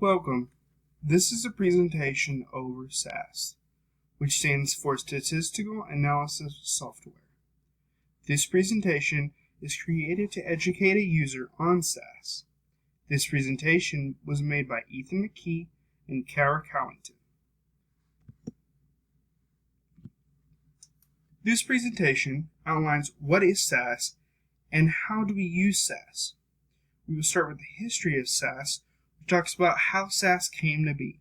Welcome. This is a presentation over SAS, which stands for Statistical Analysis Software. This presentation is created to educate a user on SAS. This presentation was made by Ethan McKee and Karac Howington. This presentation outlines what is SAS and how do we use SAS. We will start with the history of SAS, which talks about how SAS came to be.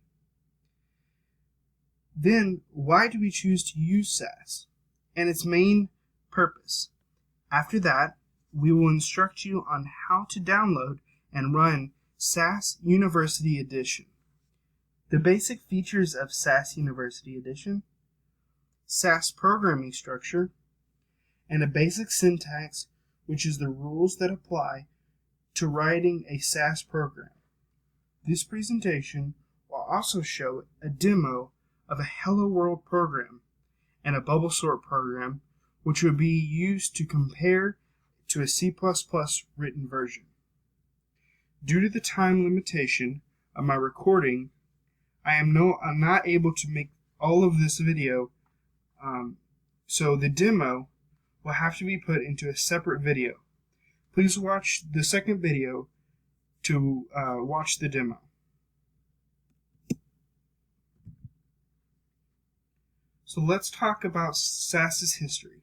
Then, why do we choose to use SAS and its main purpose? After that, we will instruct you on how to download and run SAS University Edition. The basic features of SAS University Edition: SAS programming structure, and a basic syntax, which is the rules that apply to writing a SAS program. This presentation will also show a demo of a Hello World program and a bubble sort program, which would be used to compare to a C++ written version. Due to the time limitation of my recording, I'm not able to make all of this video, so the demo will have to be put into a separate video. Please watch the second video to watch the demo. So let's talk about SAS's history.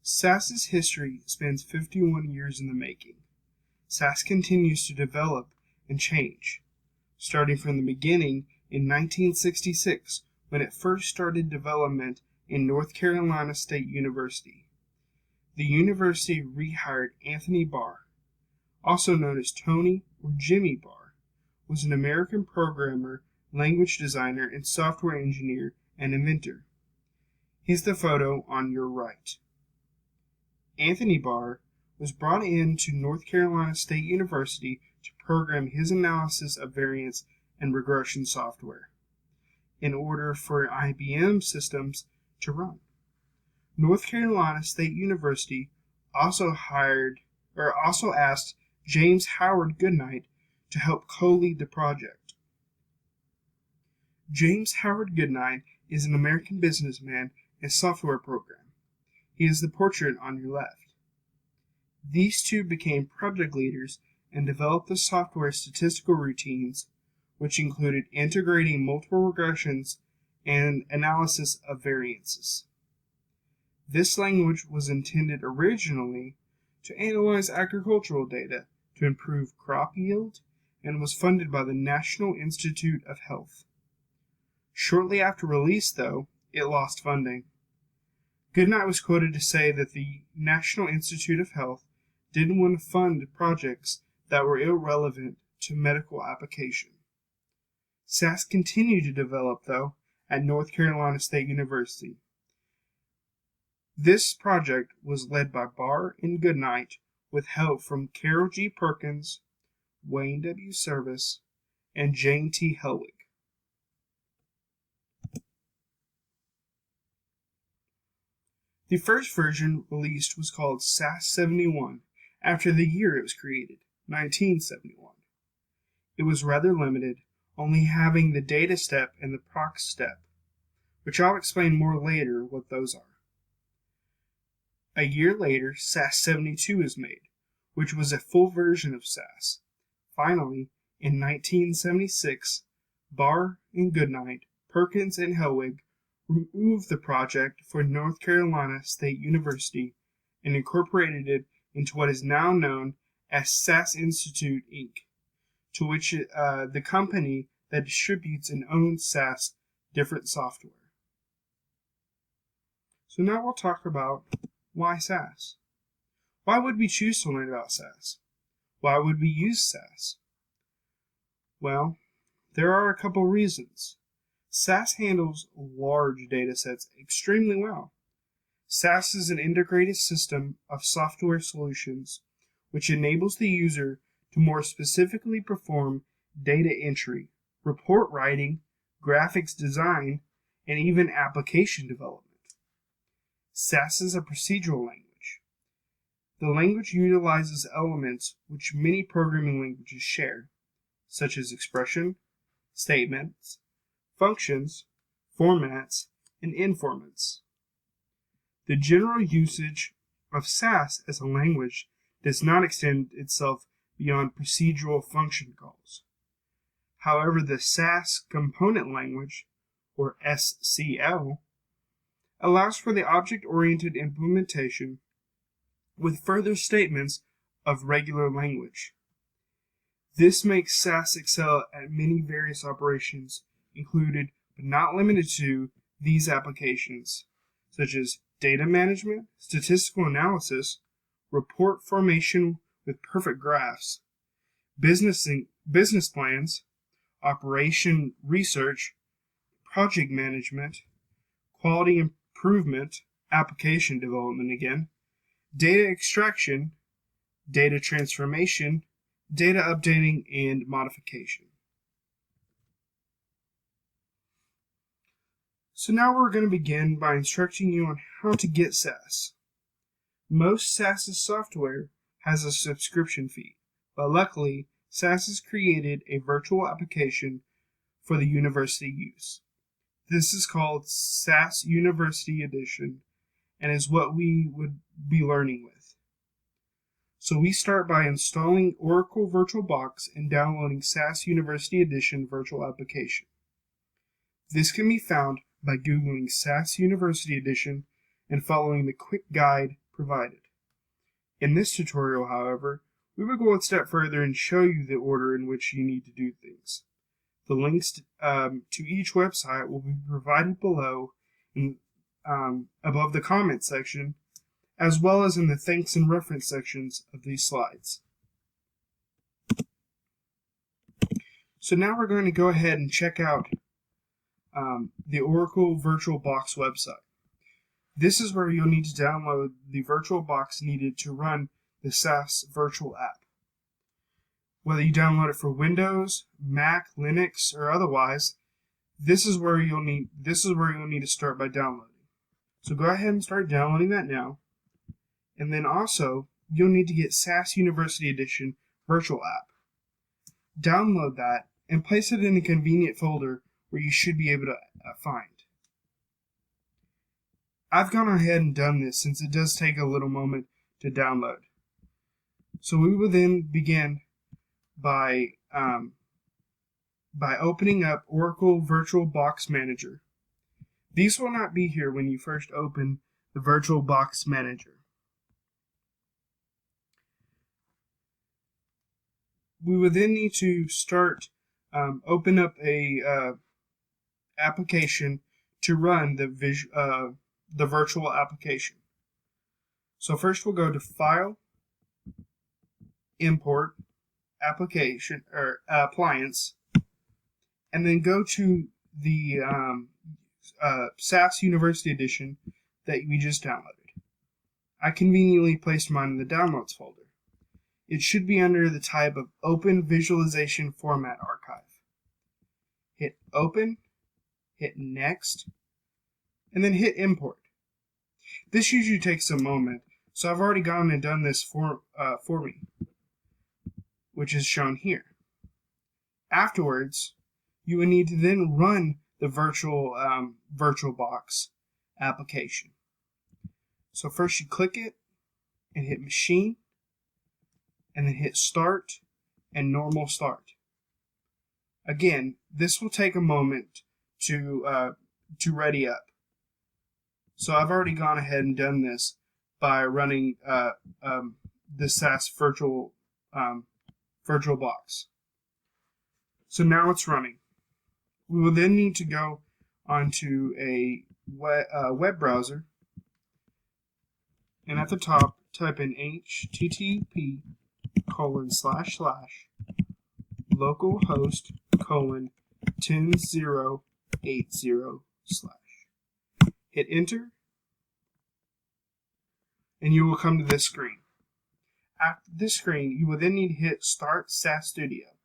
SAS's history spans 51 years in the making. SAS continues to develop and change, starting from the beginning in 1966, when it first started development in North Carolina State University. The university rehired Anthony Barr, also known as Tony or Jimmy Barr, was an American programmer, language designer, and software engineer and inventor. He's the photo on your right. Anthony Barr was brought into North Carolina State University to program his analysis of variance and regression software in order for IBM systems to run. North Carolina State University also asked James Howard Goodnight to help co-lead the project. James Howard Goodnight is an American businessman and software programmer. He is the portrait on your left. These two became project leaders and developed the software statistical routines, which included integrating multiple regressions and analysis of variances. This language was intended originally to analyze agricultural data to improve crop yield and was funded by the National Institute of Health. Shortly after release, though, it lost funding. Goodnight was quoted to say that the National Institute of Health didn't want to fund projects that were irrelevant to medical application. SAS continued to develop, though, at North Carolina State University. This project was led by Barr and Goodnight with help from Carol G. Perkins, Wayne W. Service, and Jane T. Helwig. The first version released was called SAS 71 after the year it was created, 1971. It was rather limited, only having the data step and the proc step, which I'll explain more later what those are. A year later, SAS 72 is made, which was a full version of SAS. Finally, in 1976, Barr and Goodnight, Perkins and Helwig removed the project for North Carolina State University and incorporated it into what is now known as SAS Institute, Inc., to which the company that distributes and owns SAS different software. So now we'll talk about why SAS. Why would we choose to learn about SAS? Why would we use SAS? Well, there are a couple reasons. SAS handles large data sets extremely well. SAS is an integrated system of software solutions which enables the user to more specifically perform data entry, report writing, graphics design, and even application development. SAS is a procedural language. The language utilizes elements which many programming languages share, such as expression, statements, functions, formats, and informats. The general usage of SAS as a language does not extend itself beyond procedural function calls. However, the SAS component language, or SCL, allows for the object-oriented implementation with further statements of regular language. This makes SAS excel at many various operations, included but not limited to these applications, such as data management, statistical analysis, report formation with perfect graphs, business plans, operation research, project management, quality improvement, application development again, data extraction, data transformation, data updating, and modification. So now we're going to begin by instructing you on how to get SAS. Most SAS software has a subscription fee, but luckily, SAS has created a virtual application for the university use. This is called SAS University Edition and is what we would be learning with. So we start by installing Oracle VirtualBox and downloading SAS University Edition virtual application. This can be found by Googling SAS University Edition and following the quick guide provided. In this tutorial, however, we will go a step further and show you the order in which you need to do things. The links to each website will be provided below and above the comment section, as well as in the thanks and reference sections of these slides. So now we're going to go ahead and check out the Oracle VirtualBox website. This is where you'll need to download the VirtualBox needed to run the SAS virtual app. Whether you download it for Windows, Mac, Linux, or otherwise, this is where you'll need to start by downloading. So go ahead and start downloading that now. And then also, you'll need to get SAS University Edition virtual app. Download that and place it in a convenient folder where you should be able to find. I've gone ahead and done this since it does take a little moment to download. So we will then begin by opening up Oracle VirtualBox Manager. These will not be here when you first open the VirtualBox Manager. We will then need to start open up a application to run the virtual application. So first we'll go to File, Import, Application or Appliance, and then go to the SAS University Edition that we just downloaded. I conveniently placed mine in the Downloads folder. It should be under the type of Open Visualization Format Archive. Hit Open, hit Next, and then hit Import. This usually takes a moment, so I've already gone and done this for me, which is shown here. Afterwards, you will need to then run the VirtualBox application. So first you click it and hit Machine, and then hit Start and Normal Start. Again, this will take a moment to ready up. So I've already gone ahead and done this by running the SAS VirtualBox. So now it's running. We will then need to go onto a web browser, and at the top type in http://localhost:1080/. Hit enter, and you will come to this screen. After this screen, you will then need to hit Start SAS Studio,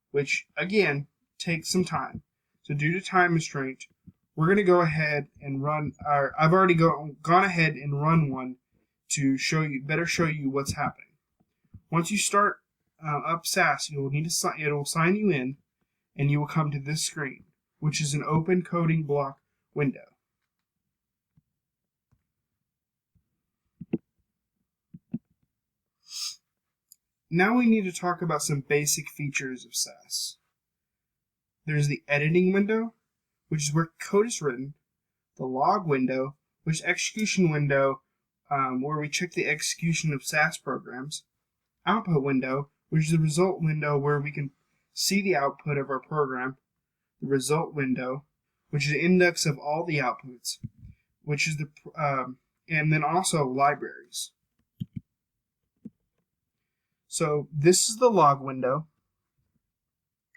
which again takes some time. So due to time restraint, we're going to go ahead and run I've already gone ahead and run one to show you what's happening. Once you start up SAS, you will need to it will sign you in, and you will come to this screen, which is an open coding block window. Now we need to talk about some basic features of SAS. There's the editing window, which is where code is written, the log window, which is execution window, where we check the execution of SAS programs, output window, which is the result window where we can see the output of our program, the result window, which is the index of all the outputs, which is and then also libraries. So this is the log window.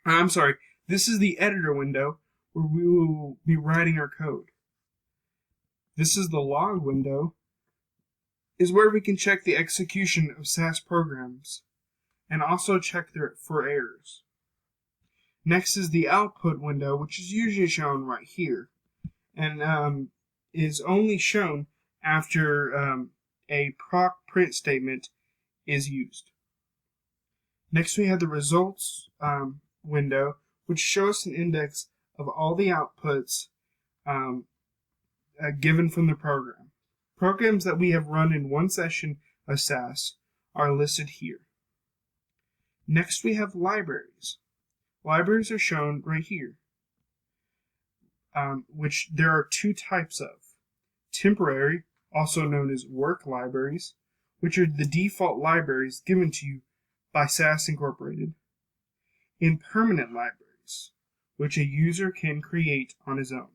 This is the editor window where we will be writing our code. This is the log window, is where we can check the execution of SAS programs and also check for errors. Next is the output window, which is usually shown right here, and is only shown after a proc print statement is used. Next we have the results window, which shows an index of all the outputs given from the program. Programs that we have run in one session of SAS are listed here. Next we have libraries. Libraries are shown right here, which there are two types of. Temporary, also known as work libraries, which are the default libraries given to you by SAS Incorporated, and permanent libraries, which a user can create on his own.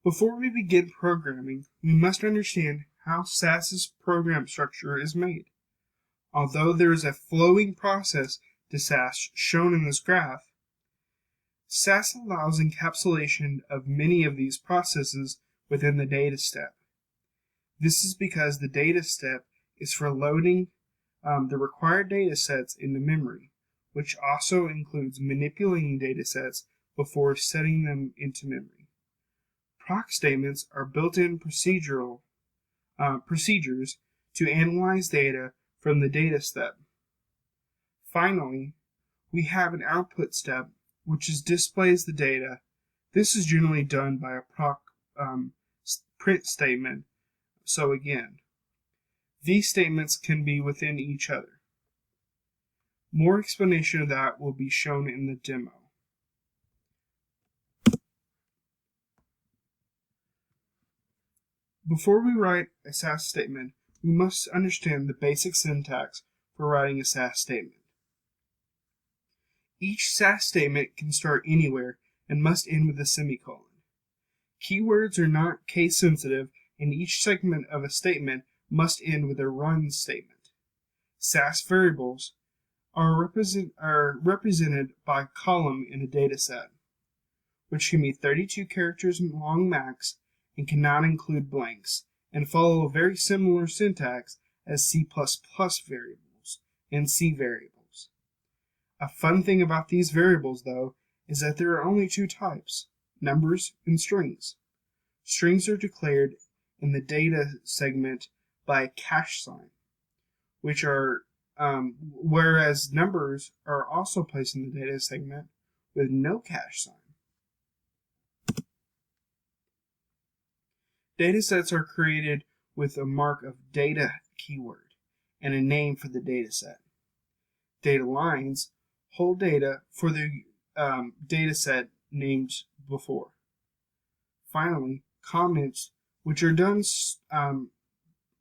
Before we begin programming, we must understand how SAS's program structure is made. Although there is a flowing process to SAS shown in this graph, SAS allows encapsulation of many of these processes within the data step. This is because the data step is for loading the required data sets into memory, which also includes manipulating data sets before setting them into memory. Proc statements are built-in procedures to analyze data from the data step. Finally, we have an output step, which displays the data. This is generally done by a proc print statement. So again, these statements can be within each other. More explanation of that will be shown in the demo. Before we write a SAS statement, we must understand the basic syntax for writing a SAS statement. Each SAS statement can start anywhere and must end with a semicolon. Keywords are not case sensitive, and each segment of a statement must end with a run statement. SAS variables are represented by a column in a dataset, which can be 32 characters long max and cannot include blanks, and follow a very similar syntax as C++ variables and C variables. A fun thing about these variables, though, is that there are only two types, numbers and strings. Strings are declared in the data segment by a cache sign, which are whereas numbers are also placed in the data segment with no cache sign. Datasets are created with a mark of data keyword and a name for the dataset. Data lines hold data for the dataset named before. Finally, comments, which are done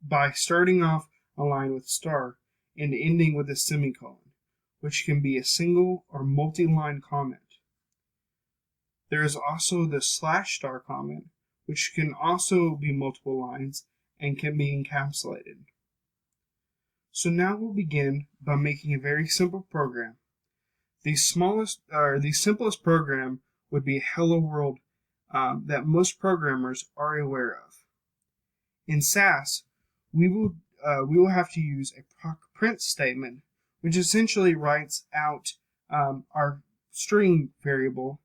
by starting off a line with star and ending with a semicolon, which can be a single or multi-line comment. There is also the /star comment, which can also be multiple lines and can be encapsulated. So now we'll begin by making a very simple program. The simplest program would be a hello world that most programmers are aware of. In SAS, we will have to use a proc print statement, which essentially writes out our string variable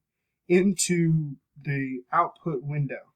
into the output window.